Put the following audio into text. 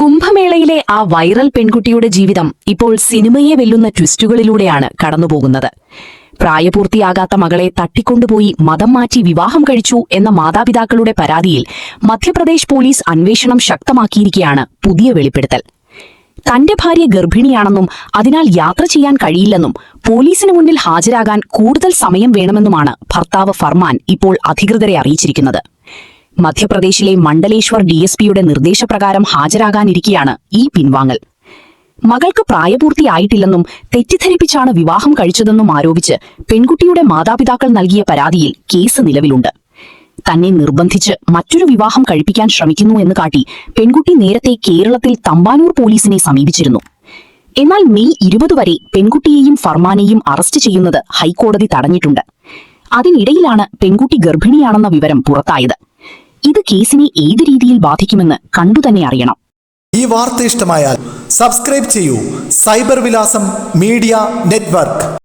കുംഭമേളയിലെ ആ വൈറൽ പെൺകുട്ടിയുടെ ജീവിതം ഇപ്പോൾ സിനിമയെ വെല്ലുന്ന ട്വിസ്റ്റുകളിലൂടെയാണ് കടന്നുപോകുന്നത്. പ്രായപൂർത്തിയാകാത്ത മകളെ തട്ടിക്കൊണ്ടുപോയി മതം മാറ്റി വിവാഹം കഴിച്ചു എന്ന മാതാപിതാക്കളുടെ പരാതിയിൽ മധ്യപ്രദേശ് പോലീസ് അന്വേഷണം ശക്തമാക്കിയിരിക്കുകയാണ് പുതിയ വെളിപ്പെടുത്തൽ. തന്റെ ഭാര്യ ഗർഭിണിയാണെന്നും അതിനാൽ യാത്ര ചെയ്യാൻ കഴിയില്ലെന്നും പോലീസിന് മുന്നിൽ ഹാജരാകാൻ കൂടുതൽ സമയം വേണമെന്നുമാണ് ഭർത്താവ് ഫർമാൻ ഇപ്പോൾ അധികൃതരെ അറിയിച്ചിരിക്കുന്നത്. മധ്യപ്രദേശിലെ മണ്ഡലേശ്വർ ഡിഎസ്പിയുടെ നിർദ്ദേശപ്രകാരം ഹാജരാകാനിരിക്കെയാണ് ഈ പിൻവാങ്ങൽ. മകൾക്ക് പ്രായപൂർത്തിയായിട്ടില്ലെന്നും തെറ്റിദ്ധരിപ്പിച്ചാണ് വിവാഹം കഴിച്ചതെന്നും ആരോപിച്ച് പെൺകുട്ടിയുടെ മാതാപിതാക്കൾ നൽകിയ പരാതിയിൽ കേസ് നിലവിലുണ്ട്. തന്നെ നിർബന്ധിച്ച് മറ്റൊരു വിവാഹം കഴിപ്പിക്കാൻ ശ്രമിക്കുന്നു എന്ന് കാട്ടി പെൺകുട്ടി നേരത്തെ കേരളത്തിൽ തമ്പാനൂർ പോലീസിനെ സമീപിച്ചിരുന്നു. എന്നാൽ മെയ് 20 വരെ പെൺകുട്ടിയെയും ഫർമാനെയും അറസ്റ്റ് ചെയ്യുന്നത് ഹൈക്കോടതി തടഞ്ഞിട്ടുണ്ട്. അതിനിടയിലാണ് പെൺകുട്ടി ഗർഭിണിയാണെന്ന വിവരം പുറത്തായത്. ഇത് കേസിനെ ഏത് രീതിയിൽ ബാധിക്കുമെന്ന് കണ്ടുതന്നെ അറിയണം. ഈ വാർത്ത ഇഷ്ടമായാൽ സബ്സ്ക്രൈബ് ചെയ്യൂ. സൈബർ വിലാസം മീഡിയ നെറ്റ്വർക്ക്.